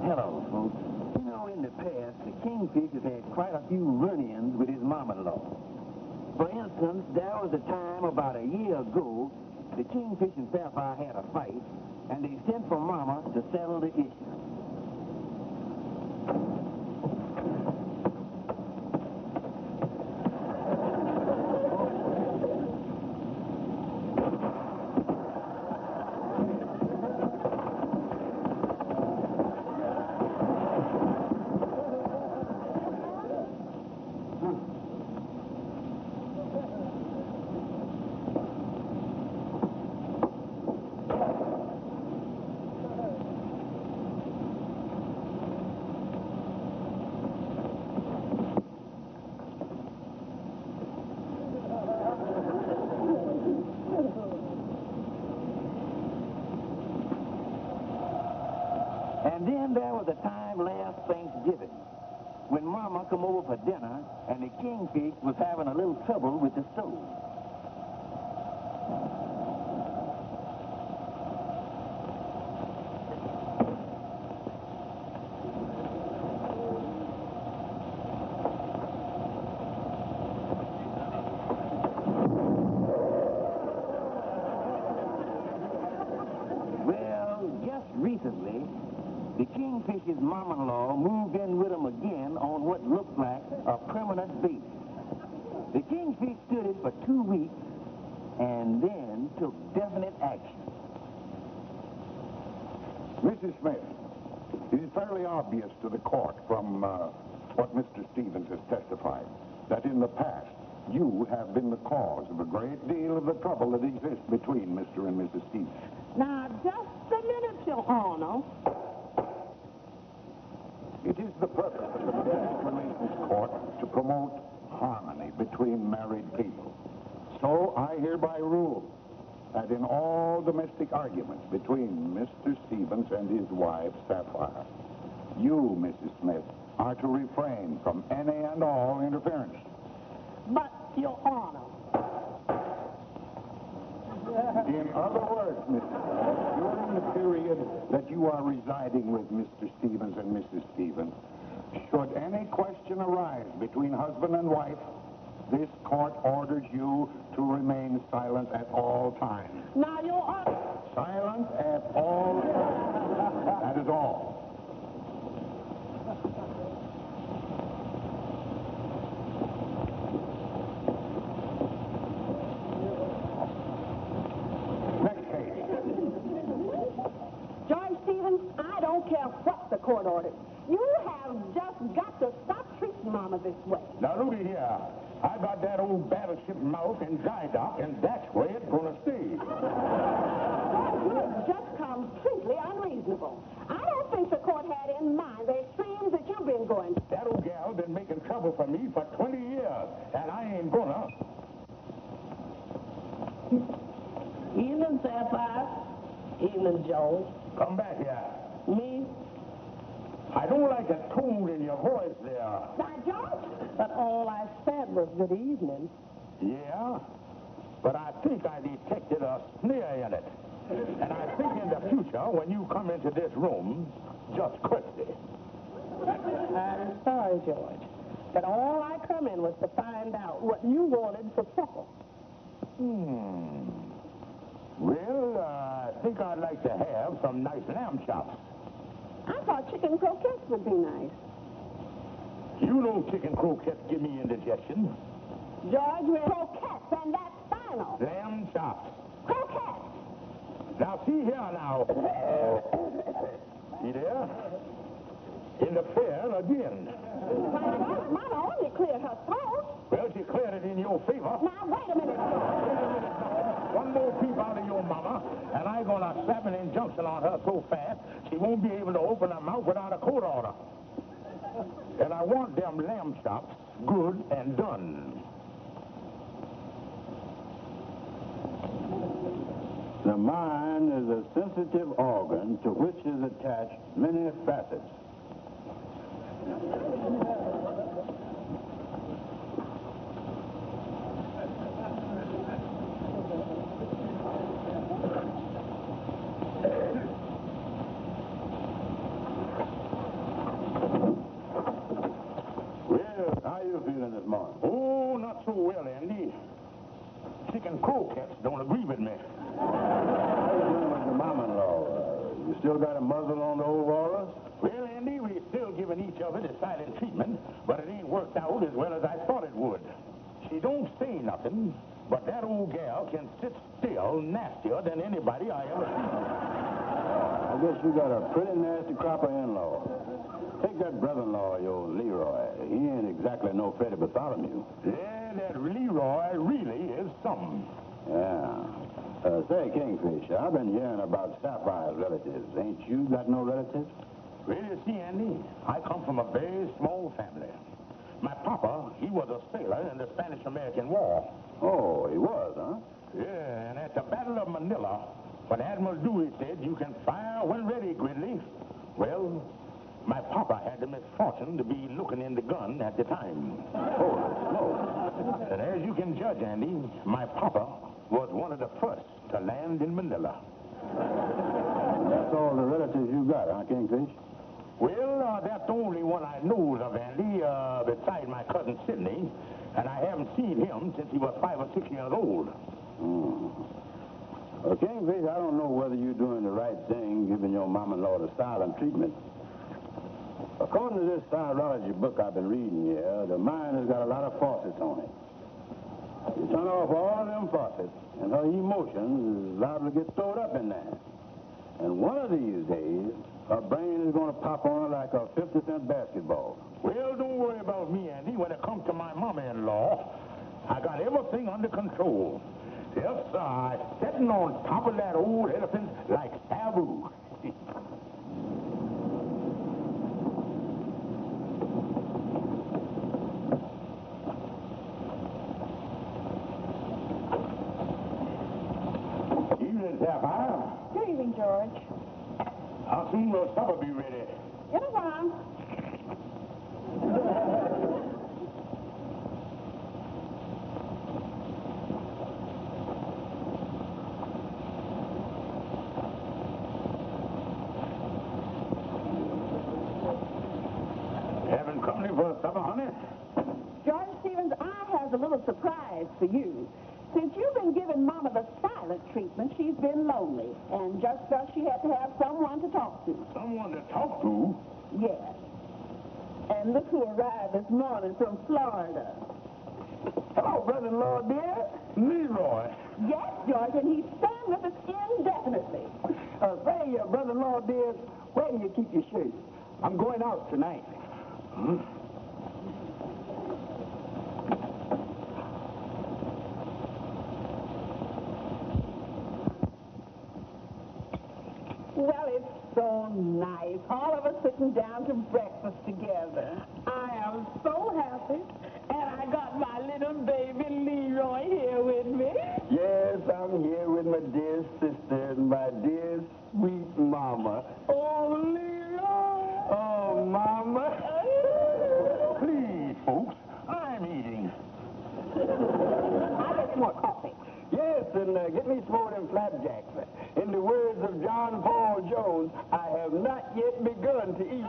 Hello, folks. You know, in the past, the kingfish has had quite a few run-ins with his mama-in-law. For instance, there was a time about a year ago, the kingfish and sapphire had a fight, and they sent for Mama to settle the issue. And then there was a time last Thanksgiving when Mama come over for dinner and the kingfish was having a little trouble with the stove. Well, just recently, the kingfish's mama-in-law moved in with him again on what looked like a permanent basis. The kingfish stood it for 2 weeks and then took definite action. Mrs. Smith, it is fairly obvious to the court from what Mr. Stevens has testified that in the past you have been the cause of a great deal of the trouble that exists between Mr. and Mrs. Stevens. Now, just a minute, Your Honor. It is the purpose of the Domestic Relations Court to promote harmony between married people. So I hereby rule that in all domestic arguments between Mr. Stevens and his wife, Sapphire, you, Mrs. Smith, are to refrain from any and all interference. But, Your Honor. In other words, Mrs. Smith, during the period that you are residing with Mr. Stevens and Mrs. Stevens, should any question arise between husband and wife, this court orders you to remain silent at all times. Now, Your Honor. Silent at all times. That is all. I don't care what the court orders. You have just got to stop treating Mama this way. Now, Rudy here, I got that old battleship mouth in dry dock, and that's where it's going to stay. You're just completely unreasonable. I don't think the court had in mind the extremes that you've been going to. That old gal been making trouble for me for 20 years, and I ain't gonna. Evening, Sapphire. Evening, Joe. Come back here. Me? I don't like the tone in your voice there. Now, Joe? But all I said was good evening. Yeah? But I think I detected a sneer in it. And I think in the future, when you come into this room, just curtsy. I'm sorry, George, but all I come in was to find out what you wanted for supper. Well, I think I'd like to have some nice lamb chops. I thought chicken croquettes would be nice. You know chicken croquettes give me indigestion. George, we're croquettes, and that's final. Lamb chops. Croquettes. Now, see here now. See there? Interfere again. Well, Mama only cleared her throat. Well, she cleared it in your favor. Now, wait a minute. One more peep out of your mama, and I'm going to slap an injunction on her so fast she won't be able to open her mouth without a court order. And I want them lamb chops good and done. The mind is a sensitive organ to which is attached many facets. Well, Andy, chicken croquettes don't agree with me. How you doing with your mama-in-law? You still got a muzzle on the old walrus? Well, Andy, we're still giving each other the silent treatment, but it ain't worked out as well as I thought it would. She don't say nothing, but that old gal can sit still nastier than anybody I ever seen. I guess you got a pretty nasty crop of in-laws. Take that brother-in-law of yours, Leroy. He ain't exactly no Freddie Bartholomew. Yeah, that Leroy really is something. Yeah. Say, Kingfish, I've been hearing about Sapphire's relatives. Ain't you got no relatives? Well, you see, Andy, I come from a very small family. My papa, he was a sailor in the Spanish-American War. Oh, he was, huh? Yeah, and at the Battle of Manila, when Admiral Dewey said, "You can fire when ready, Gridley," well, my papa had the misfortune to be looking in the gun at the time. Oh, And as you can judge, Andy, my papa was one of the first to land in Manila. that's all the relatives you got, huh, Kingfish? Well, that's the only one I knows of, Andy, beside my cousin Sidney, and I haven't seen him since he was 5 or 6 years old. Well, Kingfish, I don't know whether you're doing the right thing giving your mom-in-law the silent treatment. According to this virology book I've been reading here, the mind has got a lot of faucets on it. You turn off all of them faucets, and her emotions is liable to get stored up in there. And one of these days, her brain is going to pop on her like a 50-cent basketball. Well, don't worry about me, Andy. When it comes to my mama-in-law, I got everything under control. Yes, sir, I'm sitting on top of that old elephant like Sabu. Evening, Sapphire. Good evening, George. How soon will supper be ready? In a while. Having company for supper, honey? George Stevens, I have a little surprise for you. Since you've been giving Mama the silent treatment, she's been lonely and just felt she had to have someone to talk to. Someone to talk to? Yes. And look who arrived this morning from Florida. Hello, brother-in-law, dear. Leroy. Yes, George, and he's staying with us indefinitely. Say, brother-in-law, dear, where do you keep your shirts? I'm going out tonight. Well, it's so nice. All of us sitting down to breakfast together. I am so happy. And I got my little baby Leroy here with me. Yes, I'm here with my dear sister and my dear sweet mama. Oh, Leroy. Oh, mama. Please, folks, I'm eating. I get some more coffee. Yes, and get me some more of them flapjacks. In the words of John Paul Jones, I have not yet begun to eat.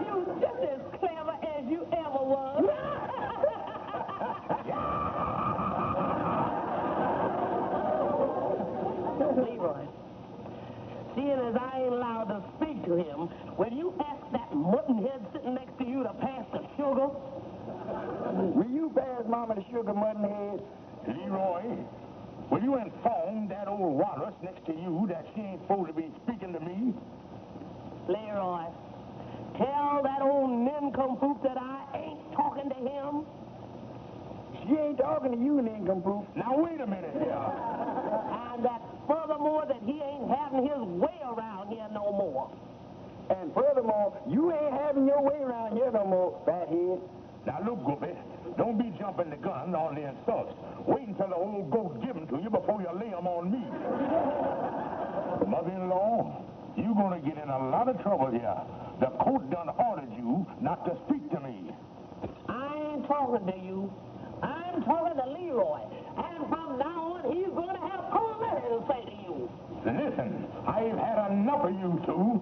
You're just as clever as you ever was. Leroy, seeing as I ain't allowed to speak to him, will you ask that muttonhead sitting next to you to pass the sugar? Will you pass Mama the sugar, muttonhead? Leroy, will you inform that old walrus next to you that she ain't supposed to be speaking to me? Leroy, tell that old nincompoop that I ain't talking to him. She ain't talking to you, nincompoop. Now, wait a minute here. And that furthermore that he ain't having his way around here no more. And furthermore, you ain't having your way around here no more, fathead. Now, look, Goofy, don't be jumping the gun on the insults. Wait until the old goat give 'em to you before you lay 'em on me. Mother-in-law, you're going to get in a lot of trouble here. The court done ordered you not to speak to me. I ain't talking to you. I'm talking to Leroy. And from now on, he's going to have plenty to say to you. Listen, I've had enough of you two.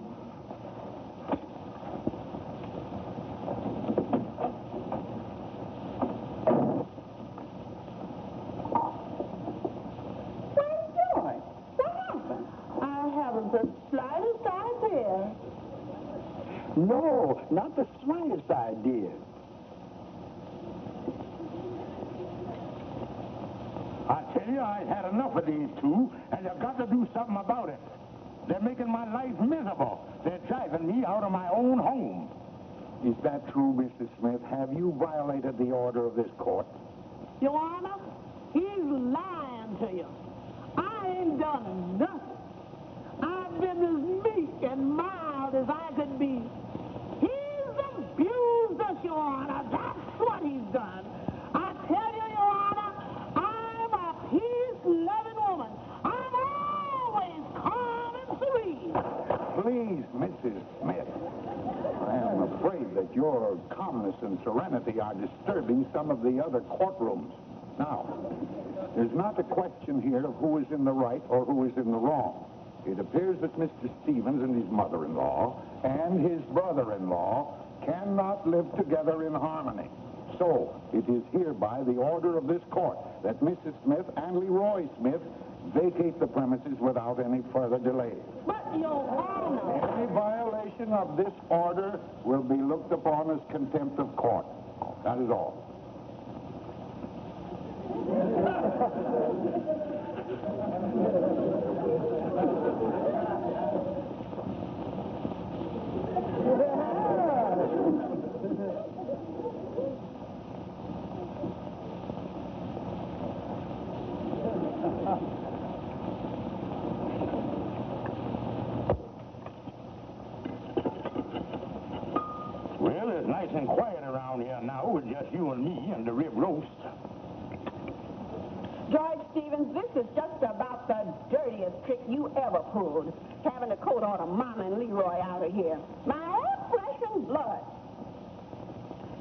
haven't the slightest idea. No, not the slightest idea. I tell you, I've had enough of these two, and you've got to do something about it. They're making my life miserable. They're driving me out of my own home. Is that true, Mrs. Smith? Have you violated the order of this court? Your Honor, he's lying to you. I ain't done nothing. I've been as meek and mild as I could be. He's abused us, Your Honor. That's what he's done. I tell you, Your Honor, I'm a peace-loving woman. I'm always calm and serene. Please, Mrs. Smith. I am afraid that your calmness and serenity are disturbing some of the other courtrooms. Now, there's not a question here of who is in the right or who is in the wrong. It appears that Mr. Stevens and his mother-in-law and his brother-in-law cannot live together in harmony. So, it is hereby the order of this court that Mrs. Smith and Leroy Smith vacate the premises without any further delay. But, Your Honor... Any violation of this order will be looked upon as contempt of court. That is all. Well, it's nice and quiet around here now with just you and me and the rib roast. George Stevens, this is just about the dirtiest trick you ever pulled, having to coat order Mama and Leroy out of here. My own flesh and blood.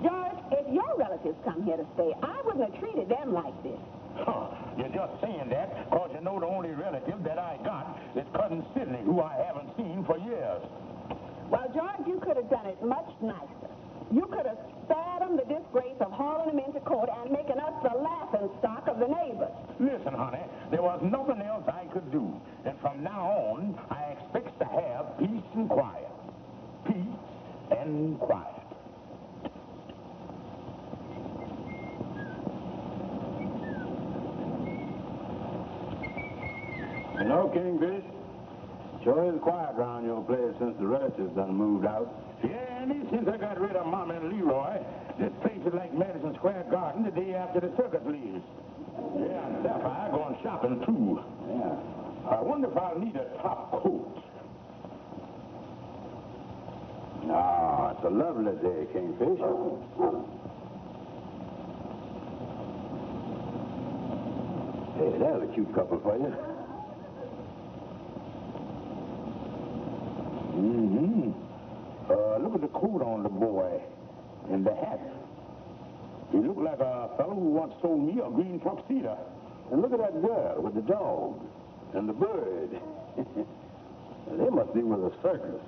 George, if your relatives come here to stay, I wouldn't have treated them like this. Huh. You're just saying that because you know the only relative that I got is Cousin Sidney, who I haven't seen for years. Well, George, you could have done it much nicer. You could have spared them the disgrace of hauling them into court and making us the laughing stock of the neighbors. Listen, honey, there was nothing else I could do. And from now on, I expect to have peace and quiet. Peace and quiet. You know, Kingfish, sure is quiet around your place since the relatives done moved out. Yeah, Andy, since I got rid of Mama and Leroy, this place is like Madison Square Garden the day after the circus leaves. Yeah, and Sapphire going shopping, too. Yeah. I wonder if I'll need a top coat. Ah, it's a lovely day, Kingfish. Hey, there's a cute couple for you. Mm-hmm. Look at the coat on the boy and the hat. He looked like a fellow who once sold me a green tuxedo. And look at that girl with the dog and the bird. They must be with a circus.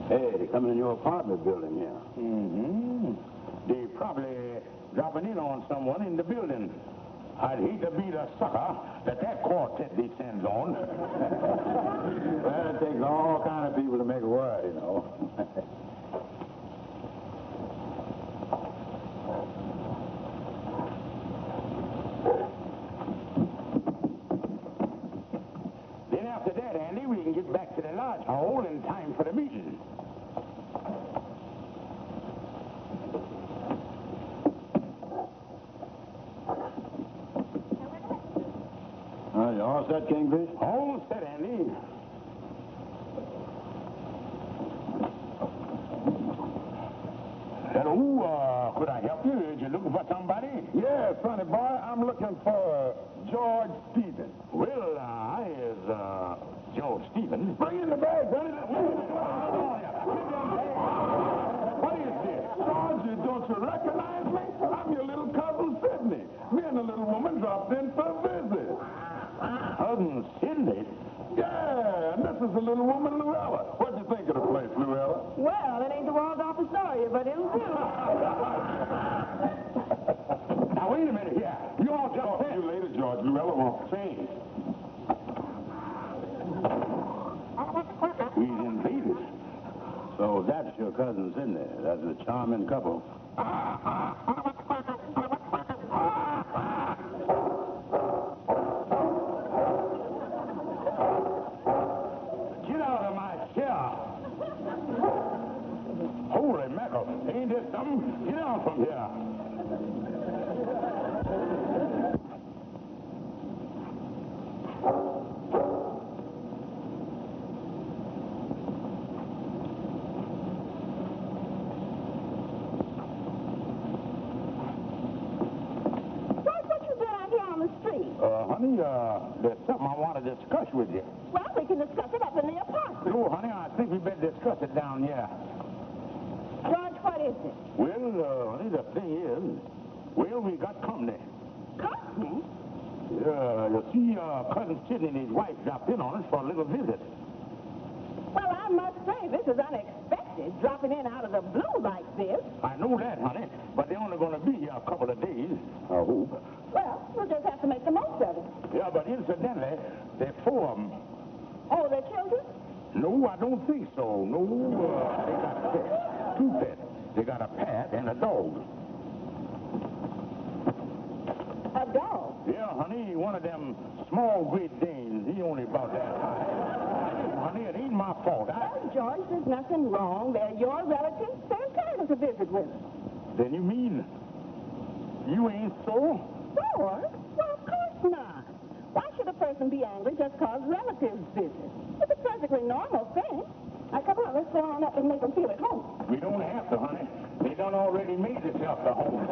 Hey, they're coming in your apartment building here. Mm-hmm. They probably dropping in on someone in the building. I'd hate to be the sucker that quartet descends on. Well, it takes all kind of people to make a word, you know. Then after that, Andy, we can get back to the lodge hall in time for the meeting. You all set, Kingfish? All set, Andy. Hello, could I help you? Is you looking for somebody? Yes, sonny boy, I'm looking for George Stevens. Well, I is, George Stevens. Bring in the bag, sonny. What is this? George, don't you recognize me? I'm your little cousin Sidney. Me and the little woman dropped in for a visit. Cousin Sidney? Yeah, and this is the little woman, Luella. What'd you think of the place, Luella? Well, it ain't the world off story, but it'll do. Now, wait a minute here. You all just... You Say. We invaded. So that's your cousins, isn't it? That's a charming couple. Get out of my chair. Holy mackerel. Ain't this something? Get out from here. Honey, there's something I want to discuss with you. Well, we can discuss it up in the apartment. No, honey, I think we better discuss it down here. George, what is it? Well, honey, the thing is, well, we got company. Company? Yeah, you see, Cousin Sidney and his wife dropped in on us for a little visit. Well, I must say, this is unexpected, dropping in out of the blue like this. I know that, honey, but they're only going to be here a couple of days, I hope. Well, we'll just have to make the most of it. Yeah, but incidentally, they're four of them. Oh, they're children? No, I don't think so. No, they got pets. Two pets. They got a cat and a dog. A dog? Yeah, honey, one of them small Great Danes. He only about that high. Honey, it ain't my fault. Well, George, there's nothing wrong. They're your relatives. They're entitled to visit with us. Then you mean you ain't sore? Sure? Well, of course not. Why should a person be angry just because relatives visit? It's a perfectly normal thing. Now, come on, let's go on up and make them feel at home. We don't have to, honey. They done already made themselves at home.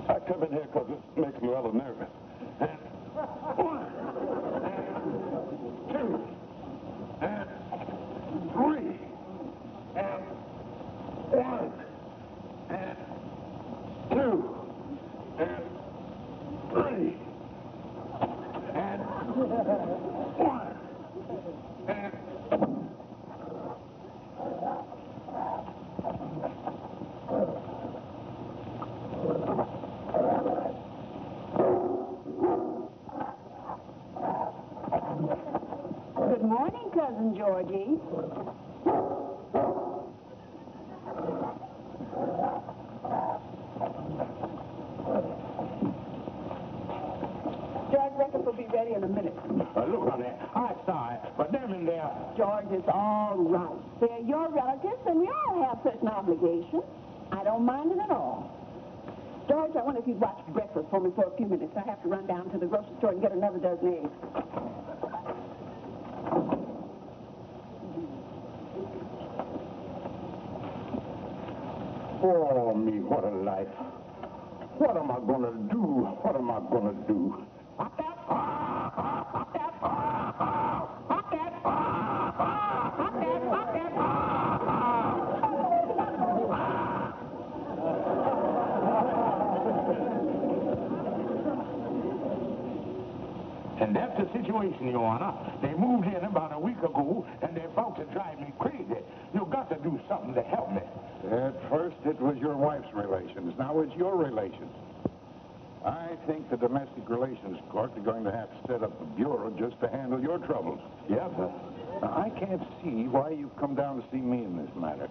I come in here because it's making me rather nervous. And one, and two, and three, and one, and two, and three, and one, and... Good morning, Cousin Georgie. George, breakfast will be ready in a minute. Look, honey, I saw it, but them in there... George, it's all right. They're your relatives, and we all have certain obligations. I don't mind it at all. George, I wonder if you'd watch breakfast for me for a few minutes. I have to run down to the grocery store and get another dozen eggs. Oh, me, what a life. What am I going to do? What am I going to do? And that's the situation, Your Honor. They moved in about a week ago, and they're about to drive me crazy. You've got to do something to help me. At first, it was your wife's relations. Now it's your relations. I think the Domestic Relations Court are going to have to set up a bureau just to handle your troubles. Yeah, sir. Now, I can't see why you've come down to see me in this matter.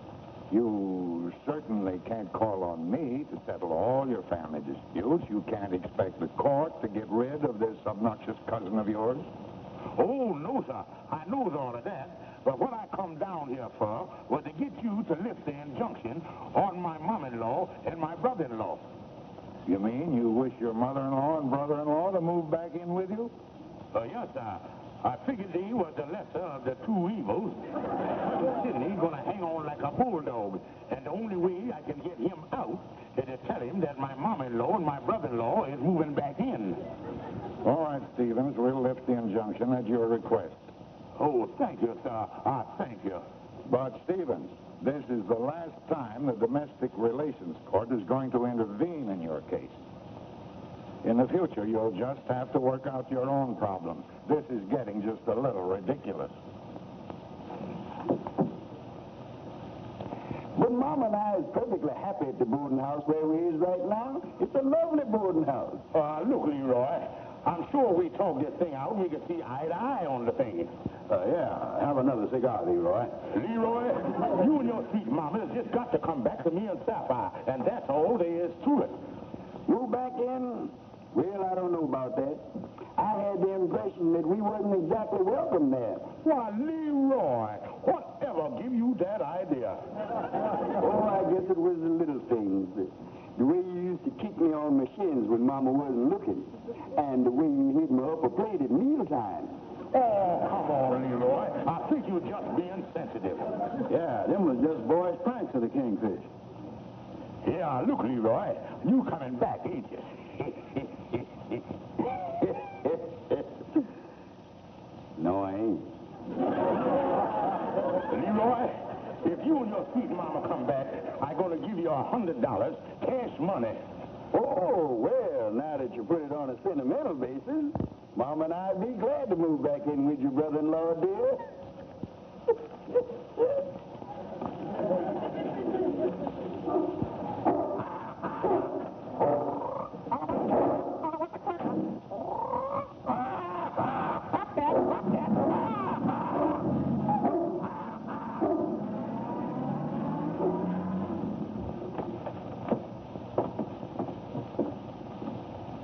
You certainly can't call on me to settle all your family disputes. You can't expect the court to get rid of this obnoxious cousin of yours. Oh, no, sir. I knows all of that. But what I come down here for was to get you to lift the injunction on my mom-in-law I figured he was the lesser of the two evils. Sidney's going to hang on like a bulldog, and the only way I can get him out is to tell him that my mom-in-law and my brother-in-law is moving back in. All right, Stevens, we'll lift the injunction at your request. Oh, thank you, sir. Thank you. But, Stevens, this is the last time the Domestic Relations Court is going to intervene in your case. In the future, you'll just have to work out your own problems. This is getting just a little ridiculous. But Mama and I is perfectly happy at the boarding house where we is right now. It's a lovely boarding house. Look, Leroy, I'm sure we talk this thing out, we can see eye to eye on the thing. Yeah, have another cigar, Leroy. Leroy, you and your sweet mama has just got to come back to me and Sapphire, and that's all there is to it. Move back in? Well, I don't know about that. I had the impression that we wasn't exactly welcome there. Why, Leroy, whatever give you that idea? Oh, I guess it was the little things. The way you used to kick me on my shins when Mama wasn't looking, and the way you hit my upper plate at mealtime. Oh, come on, Leroy. I think you're just being sensitive. Yeah, them was just boys' pranks of the kingfish. Yeah, look, Leroy, you coming back, ain't you? No, I ain't. Leroy, if you and your sweet mama come back, I'm going to give you $100, cash money. Oh, well, now that you put it on a sentimental basis, Mama and I'd be glad to move back in with your brother-in-law, dear.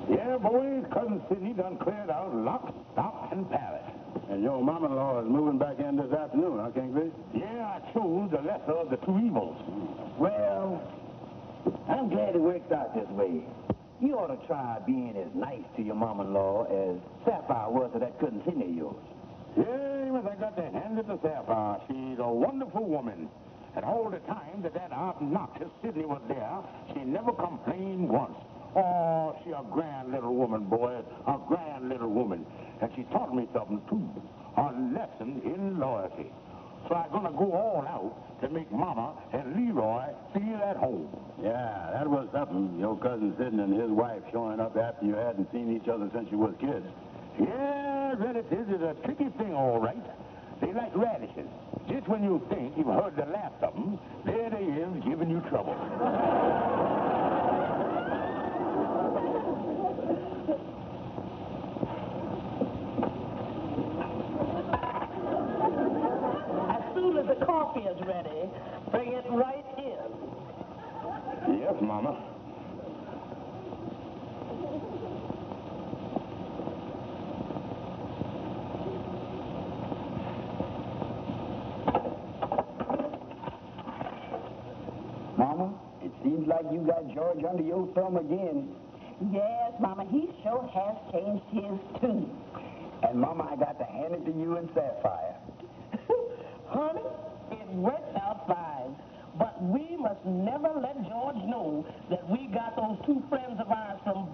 Yeah, boys, Cousin Sidney done cleared out lock, stock, and pallet. And your mama-in-law is moving back in this afternoon, huh, Kingfish? Yeah, I chose the lesser of the two evils. Well, I'm glad it worked out this way. You ought to try being as nice to your mama-in-law as Sapphire was to that cousin Sidney of yours. Yeah, Amos, I got to hand it to Sapphire. She's a wonderful woman. And all the time that obnoxious Sidney was there, she never complained once. Oh, she a grand little woman, boy. A grand little woman. And she taught me something, too. A lesson in loyalty. So I'm going to go all out to make Mama and Leroy feel at home. Yeah, that was something. Your cousin Sidney and his wife showing up after you hadn't seen each other since you was kids. Yeah, relatives is a tricky thing, all right. They like radishes. Just when you think you've heard the last of them, there they is giving you trouble. As soon as the coffee is ready, bring it right in. Yes, Mama. Mama, it seems like you got George under your thumb again. Yes, Mama, he sure has changed his tune. And Mama, I got to hand it to you and Sapphire. Honey, it worked out fine. But we must never let George know that we got those two friends of ours from